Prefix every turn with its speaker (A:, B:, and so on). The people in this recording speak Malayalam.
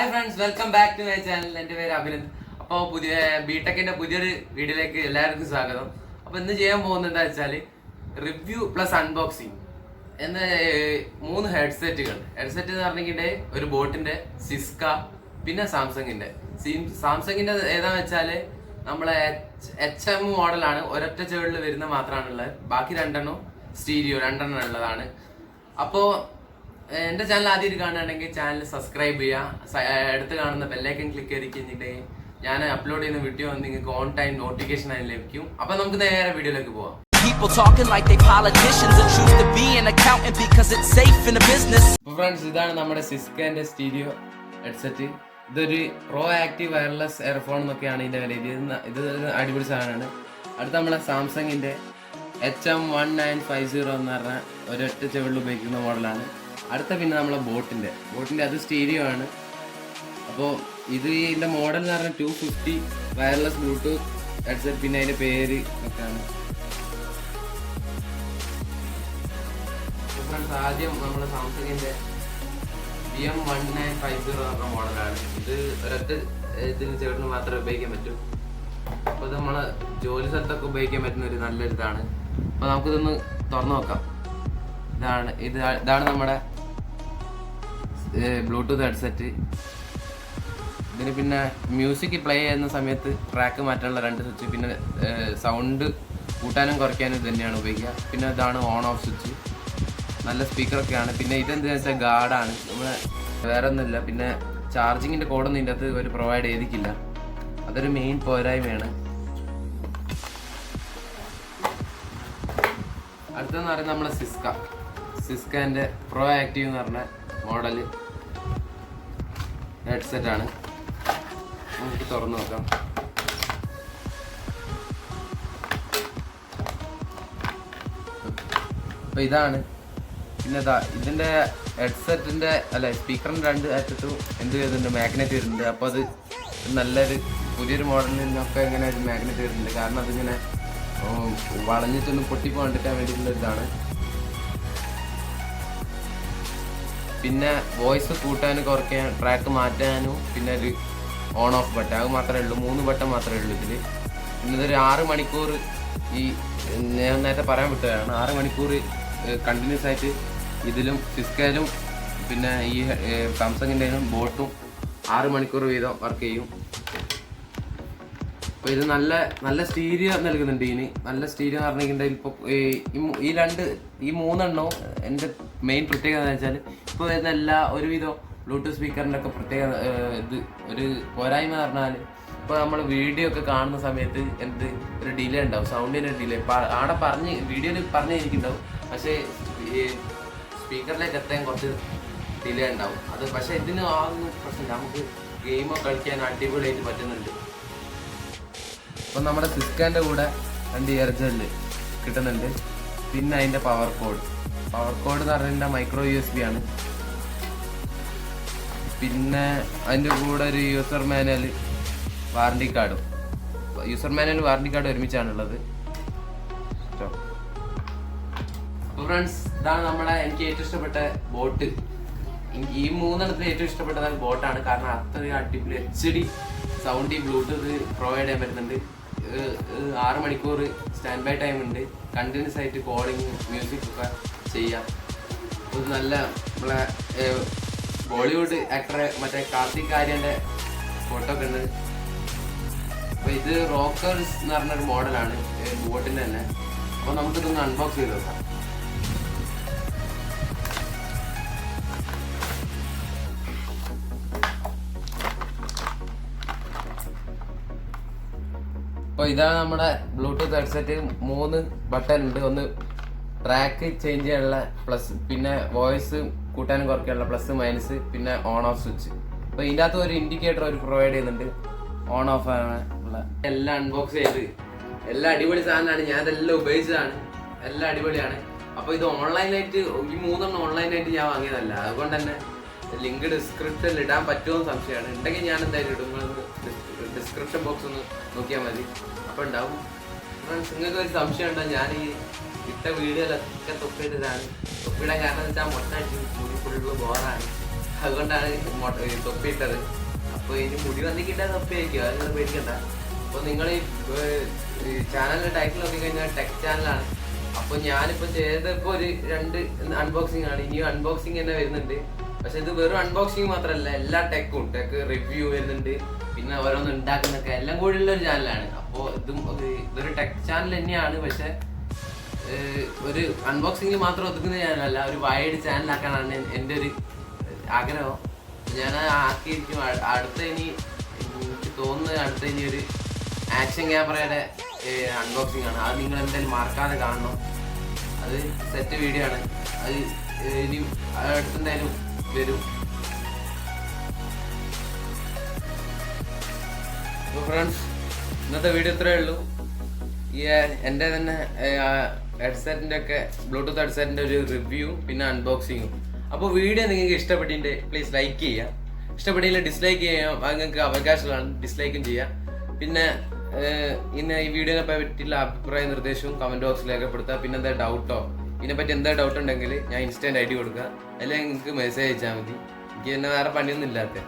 A: Hi friends, welcome back to my channel. എൻ്റെ പേര് അഭിനന്ദ്. അപ്പോൾ ബിടെക്കിൻ്റെ പുതിയൊരു വീഡിയോയിലേക്ക് എല്ലാവർക്കും സ്വാഗതം. അപ്പോൾ ഇന്ന് ചെയ്യാൻ പോകുന്നത് എന്താ വെച്ചാൽ റിവ്യൂ പ്ലസ് അൺബോക്സിങ് എന്ന 3 ഹെഡ്സെറ്റുകൾ. ഹെഡ്സെറ്റ് എന്ന് പറഞ്ഞിട്ടുണ്ടെങ്കിൽ ഒരു ബോട്ടിൻ്റെ, സിസ്ക, പിന്നെ സാംസങ്ങിൻ്റെ. ഏതാണെന്ന് വെച്ചാൽ നമ്മളെ HM മോഡലാണ്, ഒരൊറ്റ ചെവിളിൽ വരുന്ന മാത്രമാണുള്ളത്. ബാക്കി രണ്ടെണ്ണം സ്റ്റീരിയോ, രണ്ടെണ്ണം ഉള്ളതാണ്. അപ്പോൾ എൻ്റെ ചാനൽ ആദ്യമായിട്ട് കാണുകയാണെങ്കിൽ ചാനൽ സബ്സ്ക്രൈബ് ചെയ്യുക. അടുത്ത് കാണുന്ന ബെല്ലൈക്കൻ ക്ലിക്ക് ചെയ്ത് കഴിഞ്ഞിട്ടുണ്ടെങ്കിൽ ഞാൻ അപ്ലോഡ് ചെയ്യുന്ന വീഡിയോ നിങ്ങൾക്ക് ഓൺ ടൈം നോട്ടിഫിക്കേഷൻ ആയി ലഭിക്കും. അപ്പോൾ നമുക്ക് നേരെ വീഡിയോയിലേക്ക് പോവാം.
B: People talking like they politicians and choose to be an accountant because it's safe in the business.
A: Friends, ഇതാണ് നമ്മുടെ സിസ്കന്റെ സ്റ്റീരിയോ ഹെഡ്സെറ്റ്. ഇതൊരു പ്രോ ആക്റ്റീവ് വയർലെസ് എയർഫോൺ എന്നൊക്കെയാണ് ഇതിന്റെ വില. ഇത് അടിപൊളി സാധനമാണ്. അടുത്ത നമ്മളെ സാംസങ്ങിന്റെ HM1950 എന്ന് പറഞ്ഞ ഒരൊറ്റ ചെവിളിൽ ഉപയോഗിക്കുന്ന മോഡലാണ്. അടുത്ത പിന്നെ നമ്മളെ ബോട്ടിന്റെ അത് സ്റ്റീരിയോ ആണ്. അപ്പോൾ ഇതിന്റെ മോഡൽ എന്ന് പറഞ്ഞാൽ 250 വയർലെസ് ബ്ലൂടൂത്ത് ഹെഡ്സെറ്റ്. പിന്നെ അതിന്റെ പേര് ഒക്കെയാണ്. ആദ്യം നമ്മുടെ സാംസങ്ങിന്റെ BM1950 എന്ന മോഡലാണ്. ഇത് ഒരൊറ്റ ഇതിന് ചേർന്ന് മാത്രമേ ഉപയോഗിക്കാൻ പറ്റൂ. അപ്പോൾ ഇത് നമ്മളെ ജോലി സ്ഥലത്തൊക്കെ ഉപയോഗിക്കാൻ പറ്റുന്ന ഒരു നല്ലൊരു ഇതാണ്. അപ്പോൾ നമുക്കിതൊന്ന് തുറന്നു നോക്കാം. ഇതാണ് നമ്മുടെ ബ്ലൂടൂത്ത് ഹെഡ്സെറ്റ്. ഇതിന് പിന്നെ മ്യൂസിക് പ്ലേ ചെയ്യുന്ന സമയത്ത് ട്രാക്ക് മാറ്റാനുള്ള 2 സ്വിച്ച്, പിന്നെ സൗണ്ട് കൂട്ടാനും കുറയ്ക്കാനും ഇത് തന്നെയാണ് ഉപയോഗിക്കുക. പിന്നെ ഇതാണ് ഓൺ ഓഫ് സ്വിച്ച്. നല്ല സ്പീക്കറൊക്കെയാണ്. പിന്നെ ഇതെന്താണെന്ന് വെച്ചാൽ ഗാർഡാണ്, നമ്മൾ വേറെ ഒന്നുമില്ല. പിന്നെ ചാർജിങ്ങിൻ്റെ കോഡൊന്നും ഇതിൻ്റെ അകത്ത് ഒരു പ്രൊവൈഡ് ചെയ്തിട്ടില്ല. അതൊരു മെയിൻ പോരായ്മയാണ്. അടുത്തതെന്ന് പറയുന്നത് നമ്മളെ സിസ്കൻ്റെ പ്രോ ആക്റ്റീവ് എന്ന് പറഞ്ഞ മോഡൽ ഹെഡ്സെറ്റാണ്. നമുക്ക് തുറന്നു നോക്കാം. അപ്പോൾ ഇതാണ്. പിന്നെ ഇതിൻ്റെ ഹെഡ്സെറ്റിൻ്റെ സ്പീക്കറിൻ്റെ 2 അറ്റത്തും എന്ത് ചെയ്തിട്ടുണ്ട്, മാഗ്നറ്റ് വരുന്നുണ്ട്. അപ്പോൾ അത് നല്ലൊരു പുതിയൊരു മോഡലിൽ നിന്നൊക്കെ ഇങ്ങനെ ഒരു മാഗ്നറ്റ് വരുന്നുണ്ട്. കാരണം അതിങ്ങനെ വളഞ്ഞിട്ടൊന്ന് പൊട്ടിപ്പോണ്ടിരിക്കാൻ വേണ്ടിയിട്ടുള്ള ഇതാണ്. പിന്നെ വോയിസ് കൂട്ടാനും കുറയ്ക്കാൻ, ട്രാക്ക് മാറ്റാനും, പിന്നെ ഒരു ഓൺ ഓഫ് ബട്ടൺ, അത് മാത്രമേ ഉള്ളൂ. 3 ബട്ടൺ മാത്രമേ ഉള്ളൂ ഇതിൽ. പിന്നെ ഇതൊരു 6 മണിക്കൂർ, ഞാൻ നേരത്തെ പറയാൻ വിട്ടതാണ്, 6 മണിക്കൂർ കണ്ടിന്യൂസ് ആയിട്ട് ഇതിലും സിസ്കയിലും പിന്നെ ഈ സാംസങ്ങിൻ്റെയും ബോട്ടും 6 മണിക്കൂർ വീതം വർക്ക് ചെയ്യും. അപ്പോൾ ഇത് നല്ല സ്റ്റീരിയോ നൽകുന്നുണ്ട്. ഇതിന് നല്ല സ്റ്റീരിയോ എന്ന് പറഞ്ഞിട്ടുണ്ടെങ്കിൽ ഇപ്പോൾ ഈ 3 എണ്ണവും എൻ്റെ മെയിൻ പ്രത്യേകത എന്ന് വെച്ചാൽ ഇപ്പോൾ വരുന്ന ഒരുവിധം ബ്ലൂടൂത്ത് സ്പീക്കറിൻ്റെ ഒക്കെ പ്രത്യേക ഒരു പോരായ്മ എന്ന് പറഞ്ഞാൽ, ഇപ്പോൾ നമ്മൾ വീഡിയോ ഒക്കെ കാണുന്ന സമയത്ത് ഒരു ഡിലേ ഉണ്ടാവും, സൗണ്ടിന് ഡിലേ. അവിടെ വീഡിയോയിൽ പറഞ്ഞിരിക്കുന്നുണ്ടാവും, പക്ഷേ സ്പീക്കറിലേക്ക് എത്താൻ കുറച്ച് ഡിലേ ഉണ്ടാവും. പക്ഷേ ഇതിന് ആ ഒരു പ്രശ്നമില്ല, നമുക്ക് ഗെയിമൊക്കെ കളിക്കാൻ അടിപൊളിയായിട്ട് പറ്റുന്നുണ്ട്. അപ്പം നമ്മുടെ സിസ്കൻ്റെ കൂടെ 2 ഇയർജെല്ല് കിട്ടുന്നുണ്ട്. പിന്നെ അതിൻ്റെ പവർ കോഡ് എന്ന് പറഞ്ഞാൽ മൈക്രോ USB ആണ്. പിന്നെ അതിൻ്റെ കൂടെ ഒരു യൂസർ മാനുവൽ വാറണ്ടി കാർഡും ഒരുമിച്ചാണുള്ളത്. അപ്പോൾ ഫ്രണ്ട്സ്, ഇതാണ് എനിക്ക് ഏറ്റവും ഇഷ്ടപ്പെട്ട ബോട്ട്. ഈ 3 എണ്ണത്തിൽ ഏറ്റവും ഇഷ്ടപ്പെട്ടത് ബോട്ടാണ്. കാരണം അത്രയും അടിപൊളി HD സൗണ്ട് ഈ ബ്ലൂടൂത്ത് പ്രൊവൈഡ് ചെയ്യാൻ പറ്റുന്നുണ്ട്. 6 മണിക്കൂർ സ്റ്റാൻഡ് ബൈ ടൈം ഉണ്ട്. കണ്ടിന്യൂസ് ആയിട്ട് കോളിങ്, മ്യൂസിക് ഒക്കെ ചെയ്യാം. ഇത് നല്ല നമ്മളെ ബോളിവുഡ് ആക്ടർ മറ്റേ കാർത്തിക് ആര്യൻ്റെ ഫോട്ടോ ഒക്കെ ഉണ്ട്. അപ്പോൾ ഇത് റോക്കേഴ്സ് എന്ന് പറഞ്ഞൊരു മോഡലാണ് ബോട്ടിൻ്റെ തന്നെ. അപ്പോൾ നമുക്കിതൊന്ന് അൺബോക്സ് ചെയ്ത് നോക്കാം. അപ്പോൾ ഇതാണ് നമ്മുടെ ബ്ലൂടൂത്ത് ഹെഡ്സെറ്റ്. 3 ബട്ടൺ ഉണ്ട്. ഒന്ന് ട്രാക്ക് ചേഞ്ച് ചെയ്യാനുള്ള പ്ലസ്, പിന്നെ വോയിസ് കൂട്ടാനും കുറയ്ക്കാനുള്ള പ്ലസ് മൈനസ്, പിന്നെ ഓൺ ഓഫ് സ്വിച്ച്. അപ്പോൾ ഇതിൻ്റെ അകത്ത് ഒരു ഇൻഡിക്കേറ്റർ പ്രൊവൈഡ് ചെയ്യുന്നുണ്ട്, ഓൺ ഓഫ് ആണ് ഉള്ള. എല്ലാം അൺബോക്സ് ചെയ്ത് എല്ലാം അടിപൊളി സാധനമാണ്. ഞാൻ ഇതെല്ലാം ഉപയോഗിച്ചതാണ്, എല്ലാം അടിപൊളിയാണ്. അപ്പോൾ ഇത് ഓൺലൈനായിട്ട് ഈ 3 എണ്ണം ഓൺലൈനായിട്ട് ഞാൻ വാങ്ങിയതല്ല. അതുകൊണ്ട് തന്നെ ലിങ്ക് ഡിസ്ക്രിപ്ഷനിൽ ഇടാൻ പറ്റുമോ സംശയമാണ്. ഉണ്ടെങ്കിൽ ഞാൻ എന്തായാലും ഇടും. ഡിസ്ക്രിപ്ഷൻ ബോക്സ് ഒന്ന് നോക്കിയാൽ മതി, അപ്പോൾ ഉണ്ടാവും. ഫ്രണ്ട്സ്, നിങ്ങൾക്ക് ഒരു സംശയം ഉണ്ടോ? ഞാൻ ഈ ഇട്ട വീഡിയോയിലൊക്കെ തൊപ്പിയിട്ടതാണ്. തൊപ്പിയിടാൻ കാരണം വെച്ചാൽ മൊത്തം അടിച്ച് ഫുള്ള് ബോറാണ്. അതുകൊണ്ടാണ് തൊപ്പിയിട്ടത്. അപ്പോൾ ഇനി മുടി വന്നിക്കിട്ട തൊപ്പിയായിരിക്കും, അത് നിങ്ങൾ പേടിക്കണ്ട. അപ്പോൾ നിങ്ങൾ ഈ ചാനലിൻ്റെ ടൈറ്റിൽ നോക്കി കഴിഞ്ഞാൽ ടെക് ചാനലാണ്. അപ്പോൾ ഞാനിപ്പോൾ ചെയ്തപ്പോൾ ഒരു 2 അൺബോക്സിംഗ് ആണ്, ഇനിയും അൺബോക്സിങ് തന്നെ വരുന്നുണ്ട്. പക്ഷെ ഇത് വെറും അൺബോക്സിങ് മാത്രമല്ല, എല്ലാ ടെക്കും ടെക് റിവ്യൂ വരുന്നുണ്ട്, പിന്നെ ഓരോന്ന് ഉണ്ടാക്കുന്നൊക്കെ എല്ലാം കൂടി ഉള്ളൊരു ചാനലാണ്. അപ്പോൾ ഇതൊരു ടെക് ചാനൽ തന്നെയാണ്, പക്ഷെ ഒരു അൺബോക്സിങ് മാത്രം ഒതുക്കുന്ന ചാനലല്ല, ഒരു വൈഡ് ചാനലാക്കാനാണ് എൻ്റെ ഒരു ആഗ്രഹം. ഞാൻ ആക്കിയിരിക്കും. അടുത്ത ഇനി എനിക്ക് തോന്നുന്നത് അടുത്ത ഇനി ഒരു ആക്ഷൻ ക്യാമറയുടെ അൺബോക്സിംഗ് ആണ്. അത് നിങ്ങൾ എന്തായാലും മറക്കാതെ കാണണം. അത് സെറ്റ് വീഡിയോ ആണ്. അത് ഇനി അടുത്തെന്തായാലും വരും. അപ്പോൾ ഫ്രണ്ട്സ്, ഇന്നത്തെ വീഡിയോ ഇത്രയേ ഉള്ളൂ. ഈ എൻ്റെ തന്നെ ഹെഡ്സെറ്റിൻ്റെ ഒക്കെ ബ്ലൂടൂത്ത് ഹെഡ്സെറ്റിൻ്റെ ഒരു റിവ്യൂ പിന്നെ അൺബോക്സിങ്ങും. അപ്പോൾ വീഡിയോ നിങ്ങൾക്ക് ഇഷ്ടപ്പെട്ടിട്ട് പ്ലീസ് ലൈക്ക് ചെയ്യുക, ഇഷ്ടപ്പെട്ടില്ല ഡിസ്ലൈക്ക് ചെയ്യാം, അത് നിങ്ങൾക്ക് അവകാശമാണ്, ഡിസ്ലൈക്കും ചെയ്യാം. പിന്നെ ഇന്ന് ഈ വീഡിയോനെ പറ്റിയുള്ള അഭിപ്രായ നിർദ്ദേശവും കമൻറ്റ് ബോക്സിൽ രേഖപ്പെടുത്തുക. പിന്നെ എന്താ ഡൗട്ടോ ഇതിനെപ്പറ്റി എന്താ ഡൗട്ട് ഉണ്ടെങ്കിൽ ഞാൻ ഇൻസ്റ്റൻറ്റ് ID കൊടുക്കുക, അല്ലെങ്കിൽ നിങ്ങൾക്ക് മെസ്സേജ് അയച്ചാൽ മതി. എനിക്ക് തന്നെ വേറെ പണിയൊന്നും ഇല്ലാത്ത.